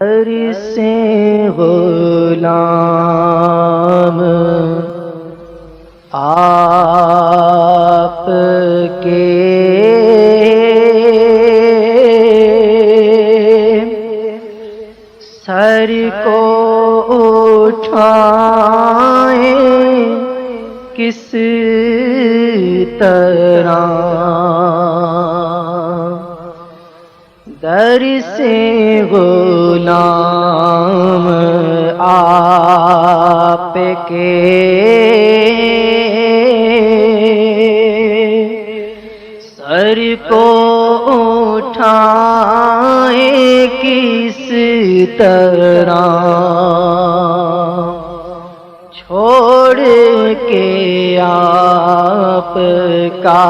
در سے غلام آپ کے سر کو اٹھائیں کس طرح، در سے غلام آپ کے سر کو اٹھائیں کس طرح، چھوڑ کے آپ کا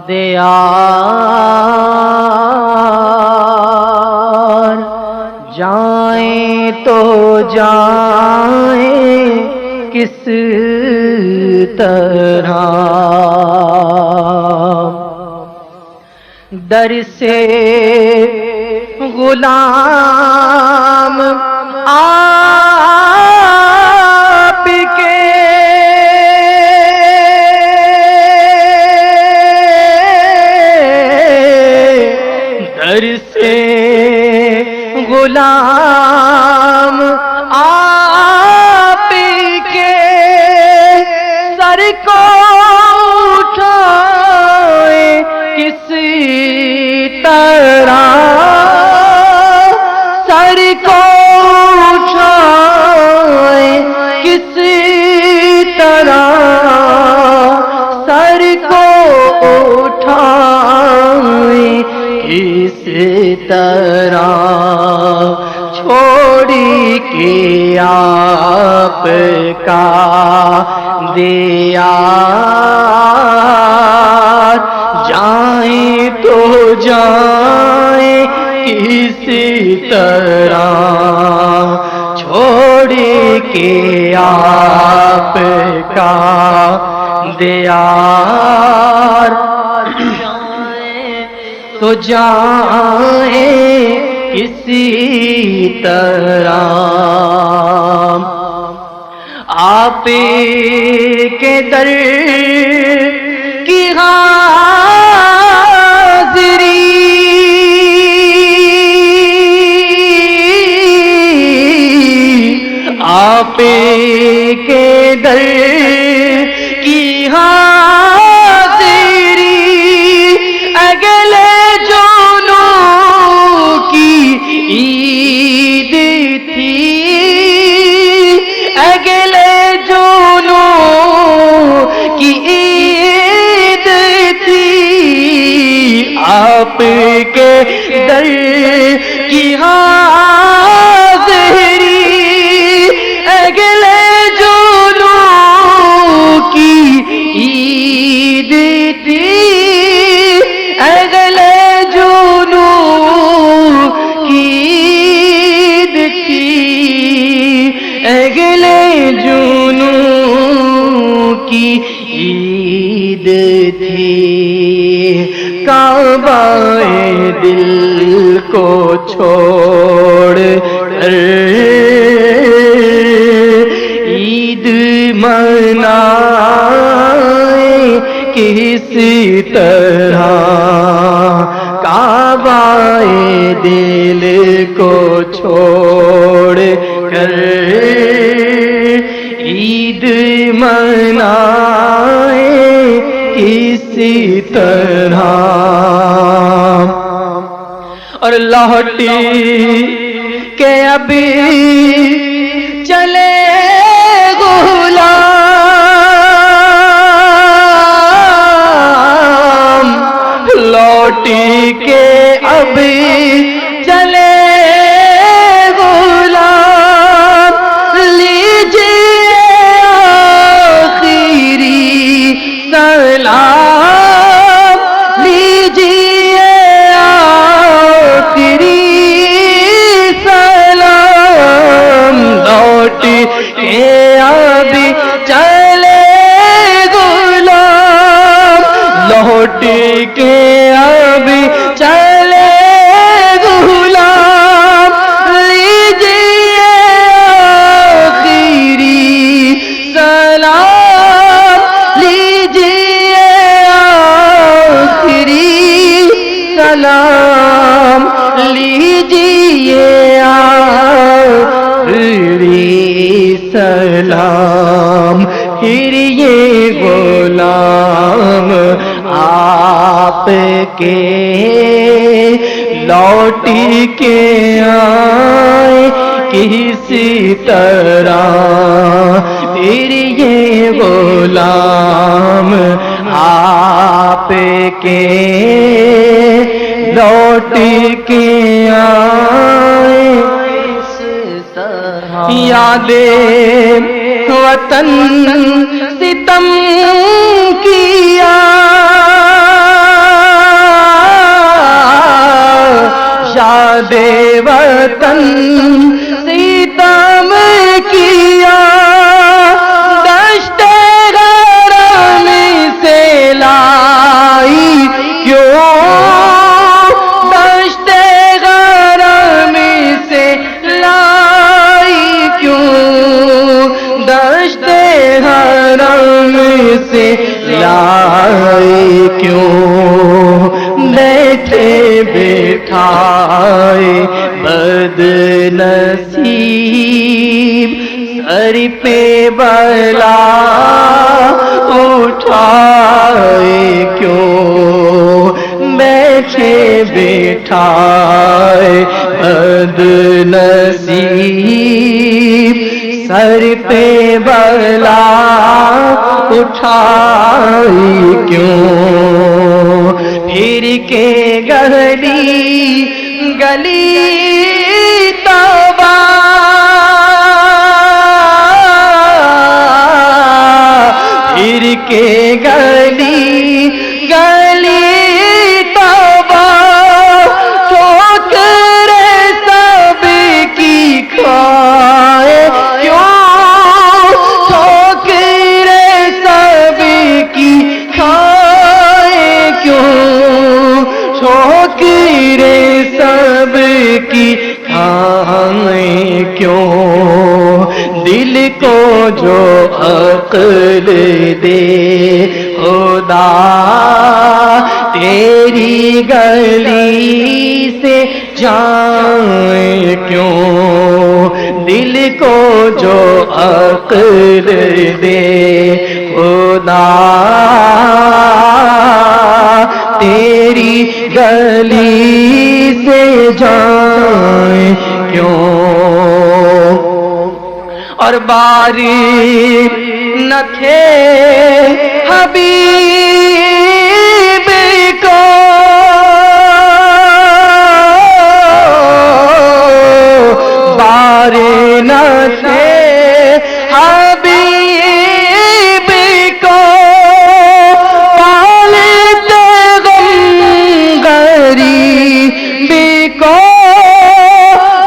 دیار، جائیں تو جائیں کس طرح، در سے غلام آپ کے در سے غلام آپ کے سر کو اٹھائیں کس طرح، سر کو اٹھائیں کس طرح، سر کو اٹھائیں کس طرح، چھوڑی کے آپ کا دیار، جائیں تو جائیں کس طرح، چھوڑ کے آپ کا دیار، تو جائیں کسی طرح، آپ کے در کی حاضری آپ کے در کی حاضری اگلے جونوں کی عید تھی، اگلے جونوں کی عید تھی، آپ کے در کی حاضری اگلے جونوں کی عید تھی، اگلے جونوں کی عید تھی، اگلے جونوں کی عید تھی، کعبہ دل کو چھوڑ کر عید منائیں کس طرح، کعبہ دل کو چھوڑ کر عید منائیں کس طرح، اور لوٹی کہ ابھی چلے غلام، لوٹی کے ابھی چلے غلام، لیجیے آخری سلام، لیجیے آخری سلام، لوٹ کے ابھی چلے غلام، لوٹ کے ابھی چلے کے لوٹ کے آئے کسی طرح، پھر یہ غلام آپ کے لوٹ کے آئے اس طرح۔ یاد وطن ستم کیا، یاد وطن ستم کیا، دشت غرام سے لائی کیوں، دشت غرام سے لائی کیوں، دشت غرام سے لائی کیوں، بیٹھے بیٹھائے بد نصیب سر پہ بلا اٹھائے کیوں، بیٹھے بیٹھائے بد نصیب سر پہ بلا اٹھائی کیوں، پھر کے گلی گلی توبہ، پھر کے گلی گلی توبہ، ٹھوکر سب کی کھائے کیوں، ٹھوکر سب کی کھائے کیوں، ٹھوکر سب کی کھائے کیوں، دل کو جو عقل دے خدا تیری گلی سے جائیں کیوں، دل کو جو عقل دے خدا تیری گلی سے جائیں کیوں، اور باری نہ تھے حبیب کو، باری نہ تھے حبیب کو، پالتے غم غریب کو،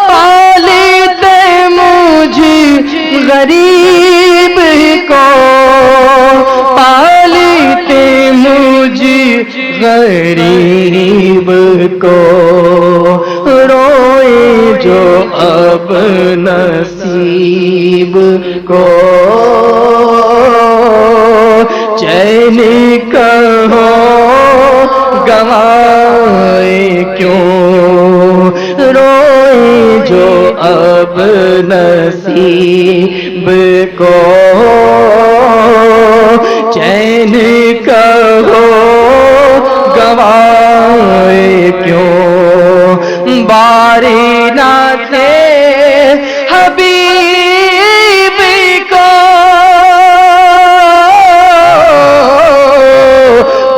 پالتے مجھ غریب کو، پالتے مجھ غریب کو، روئے جو اب نصیب کو، چین کہو گوائے کیوں، روئے جو اب نصیب کو، چین کہو گوائے کیوں، باری نہ تھے حبیب کو،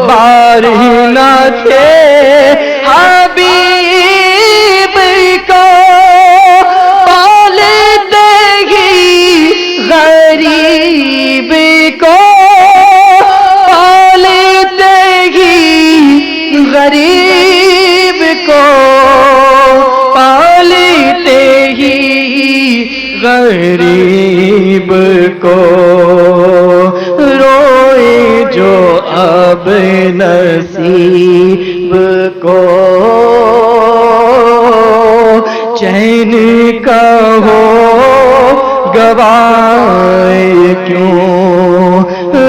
باری نہ تھے حبیب کو، پالتے ہی غریب کو، پالتے ہی غریب کو، پالتے ہی غریب کو، روئے جو اب نصیب کو، چین کہو گوائے کیوں،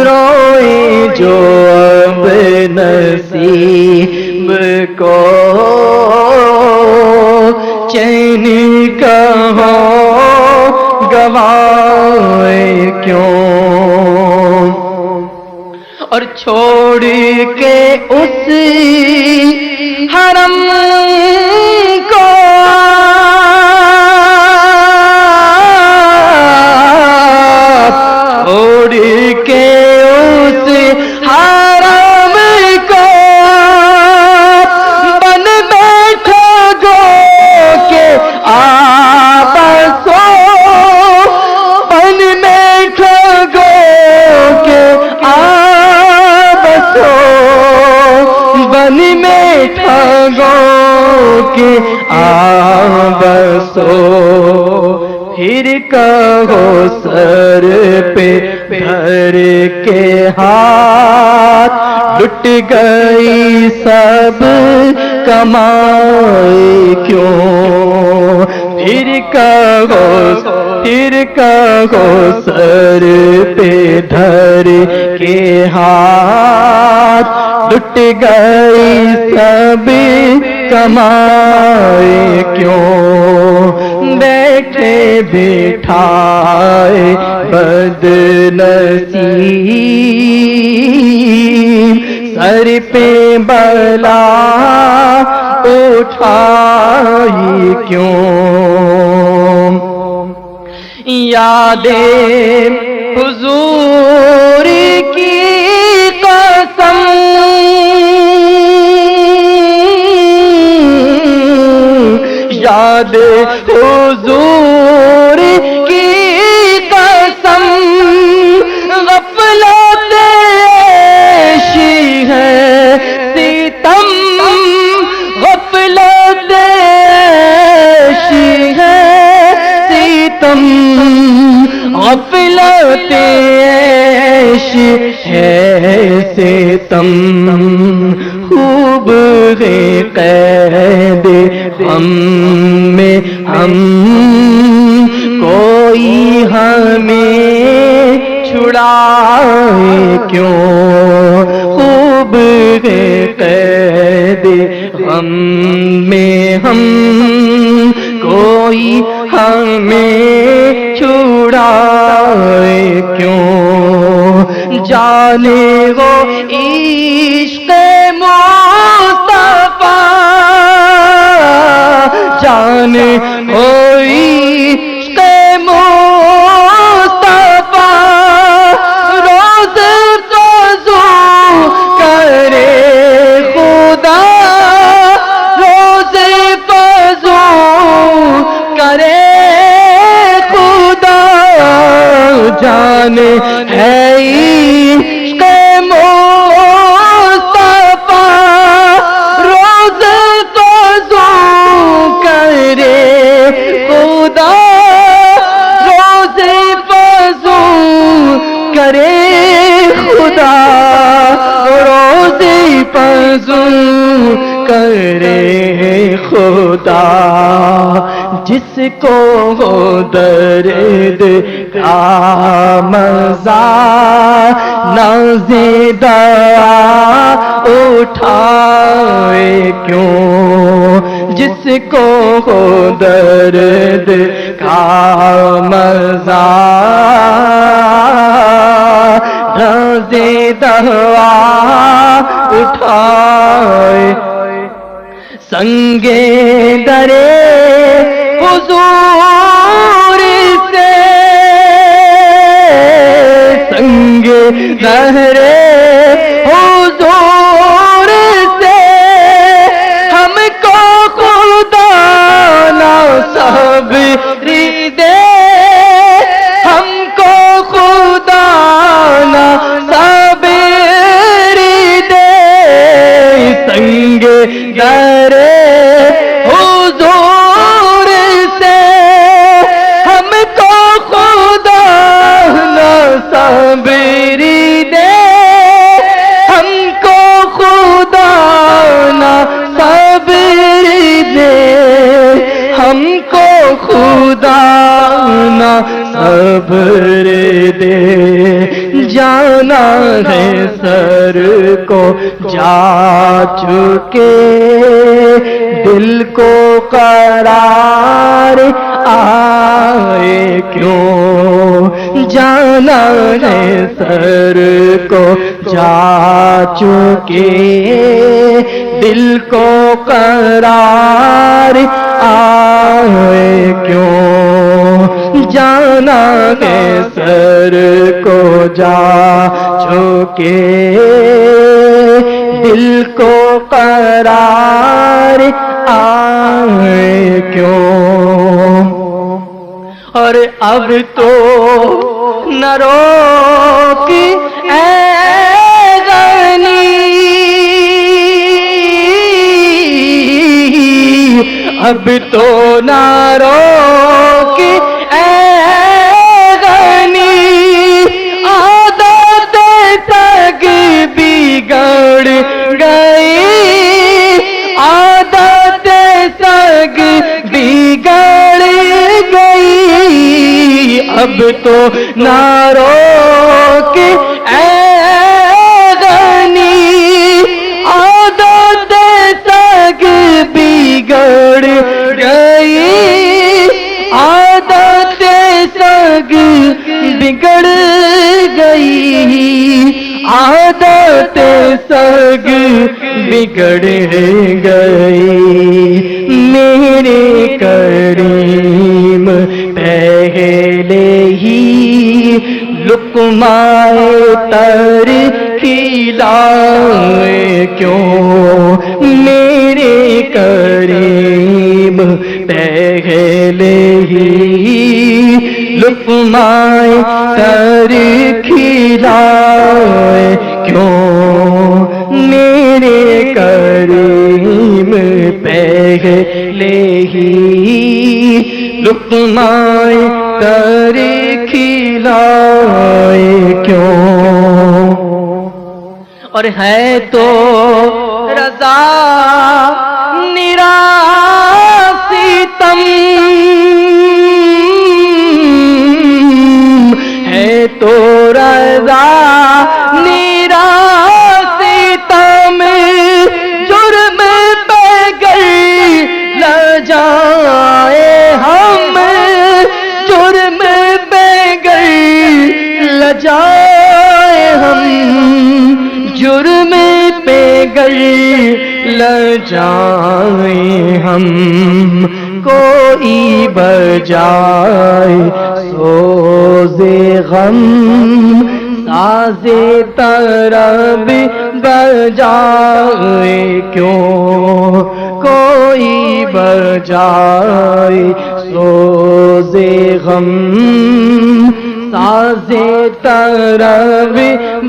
روئے جو اب نصیب کو، چین کہو گوائے کیوں، اور چھوڑ کے اس کے آبسو پھر کہو سر پہ دھر کے ہاتھ لٹ گئی سب کمائی کیوں پھر کہو سر پہ دھر کے ہاتھ لٹ گئی سب کمائی کیوں بیٹھے بٹھائے بدنصیب سر پہ بلا اٹھائی کیوں یادیں حضور کی قسم یاد حضور کی قسم غفلت ایشی ہے ستم غفلت ایشی ہے ستم غفلت ایشی ہے ستم خوب ہے قید ہم میں ہم کوئی ہمیں چھڑائے کیوں خوب ہے قید ہم میں ہم کوئی ہمیں چھڑائے کیوں جانے وہ عشق مصطفیٰ جانے وہ عشق مصطفیٰ روز فضو کرے خدا روز فضو کرے خدا جانے ہے عشق مصطفیٰ روز فضو کرے خدا روز فضو کرے خدا روز فضو کرے خدا جس کو ہو درد کا مزہ نازیدہ اٹھائے کیوں جس کو ہو درد کا مزہ نازیدہ اٹھائے سنگے درے حضور سے سنگے درے حضور سے ہم کو خدا نہ صبر دے ہم کو خدا نہ صبر دے سنگے درے حضور سے ہم کو خدا نہ صبر دے ہم کو خدا نہ صبر دے ہم کو خدا نہ صبر دے جانا ہے سر کو جا چکے دل کو قرار آئے کیوں جانا ہے سر کو جا چکے دل کو قرار آئے کیوں جانا ہے سر کو جا چکے دل کو قرار آئے کیوں اور اب تو نہ روک اے غنی اب تو نہ روکی اے غنی، عادت تک بگڑ گئی، عادت تک بگڑ گئی، اب تو نہ روکی اے غنی، عادت تک بگڑ گئی، عادت تک بگڑ گئی، عادت سگ بگڑ گئی، میرے کریم پہلے ہی لقمہ تر کھلائے کیوں، میرے کریم پہلے ہی لقمہ تر کھلائے کیوں، میرے کریم پہلے ہی لقمہ تر کھلائے کیوں، اور ہے تو رضا نرا ستم، ہے تو رضا نرا ستم، جرم پہ گئی لجائے ہم، جرم پہ گئی لجائے ہم، جرم پہ گئی لجائے ہم، کوئی بجائے سوز غم، ساز طرب بجائے کیوں، کوئی بجائے سوز غم، ساز طرب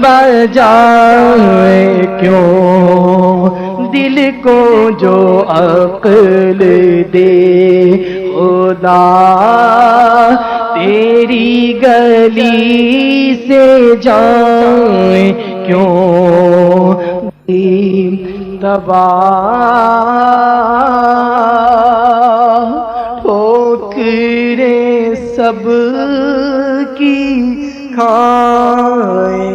بجائے کیوں، دل کو جو عقل دے خدا تیری گلی سے جائیں کیوں، تباہ ٹھوکریں سب کی کھائیں